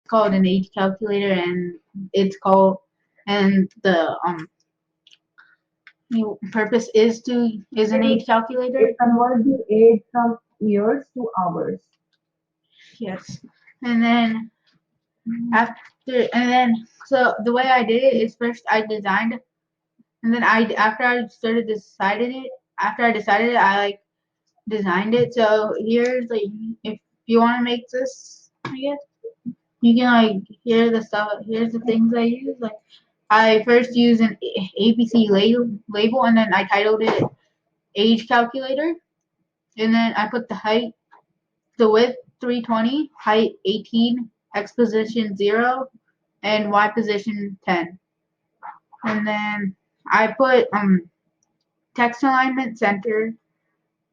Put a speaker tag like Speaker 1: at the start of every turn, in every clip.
Speaker 1: called an age calculator, and it's called and the purpose is an age calculator.
Speaker 2: It converts the age from years to hours.
Speaker 1: Yes, and then so the way I did it is first I designed, and then after I decided it, I like designed it. So here's like if you want to make this, I guess you can like here's the things I use. Like I first use an ABC label, and then I titled it age calculator, and then I put the width 320, height 18, x position 0, and y position 10. And then I put text alignment center,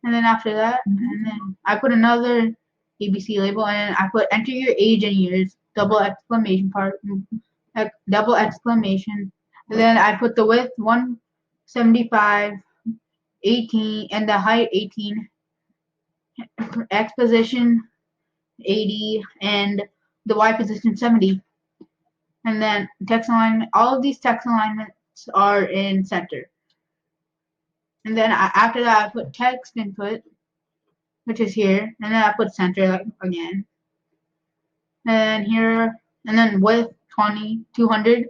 Speaker 1: and then after that, and then I put another ABC label, and I put enter your age in years, double exclamation. And then I put the width 175, 18, and the height 18, x position 80, and the y position 70. And then text alignment, all of these text alignments are in center. And then after that, I put text input, which is here, and then I put center again. And here, and then width 20, 200,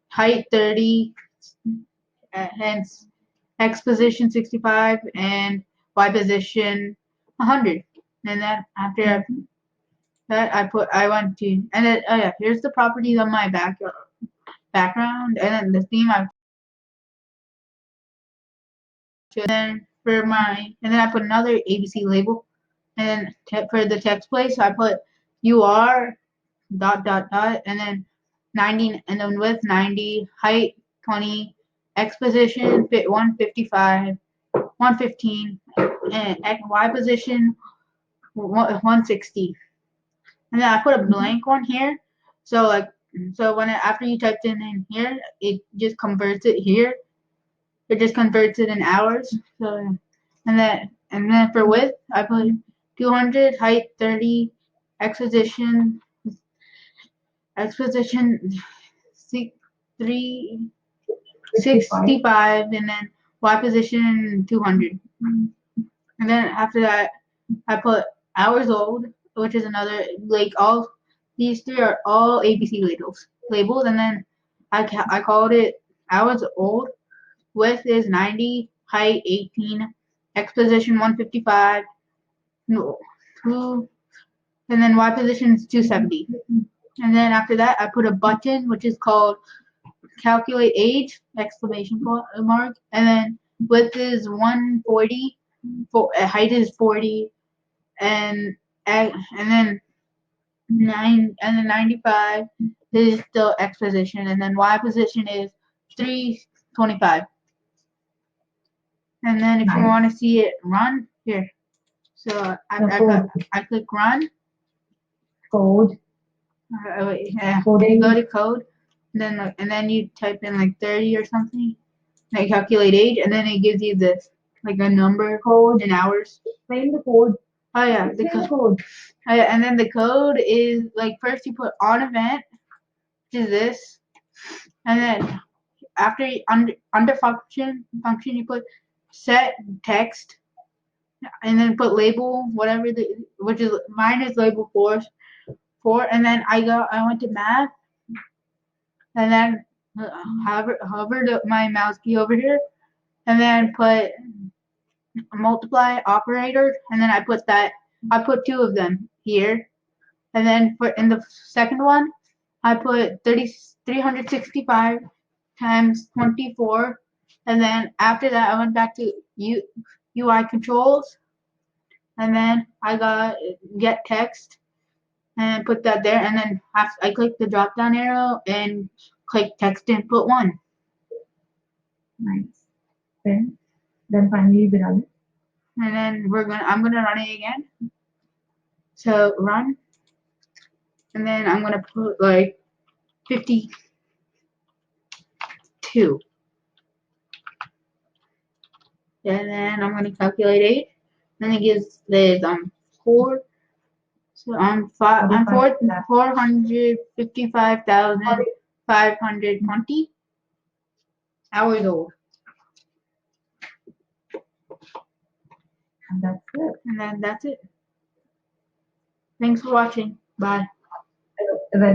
Speaker 1: height 30, hence x position 65, and y position 100. And then after that, I went to, and then, oh yeah, here's the properties of my background, and then the theme and then I put another ABC label, and then for the text place, I put UR dot dot dot, and then 90, and then width 90, height 20, x position 155, 115, and y position 160. And then I put a blank one here, so like after you typed in here, it just converts it here. It just converts it in hours. So and then for width, I put 200, height 30, x position exposition 365, and then y position 200. And then after that, I put hours old, which is another like all these three are all ABC labels, and then I called it hours old. Width is 90, height 18, x position 155, no, two, and then y position is 270. And then after that, I put a button which is called calculate age exclamation mark, and then width is 140, height is 40, and then 95 is the x position, and then y position is 325. And then if you
Speaker 2: Nice.
Speaker 1: want to see it run here, so I click run.
Speaker 2: Code.
Speaker 1: Wait, yeah.
Speaker 2: Coding.
Speaker 1: You go to code, and then you type in like 30 or something. Like calculate age, and then it gives you this like a number
Speaker 2: Code.
Speaker 1: in hours.
Speaker 2: Explain the code.
Speaker 1: Oh yeah, the code. Oh, yeah, and then the code is like first you put on event, which is this, and then after under function you put set text, and then put label whatever which is mine is label four, and then I went to math, and then hovered my mouse key over here, and then put multiply operator, and then I put two of them here, and then for in the second one I put 365 times 24, and then after that I went back to UI controls, and then I got get text and put that there, and then I click the drop down arrow and click text input 1.
Speaker 2: Nice. Then finally we run it.
Speaker 1: And then I'm gonna run it again. So run, and then I'm gonna put like 52, and then I'm gonna calculate 8. Then it gives the 4. So I'm 455,520 hours old.
Speaker 2: And that's it.
Speaker 1: And then that's it. Thanks for watching. Bye.
Speaker 2: Then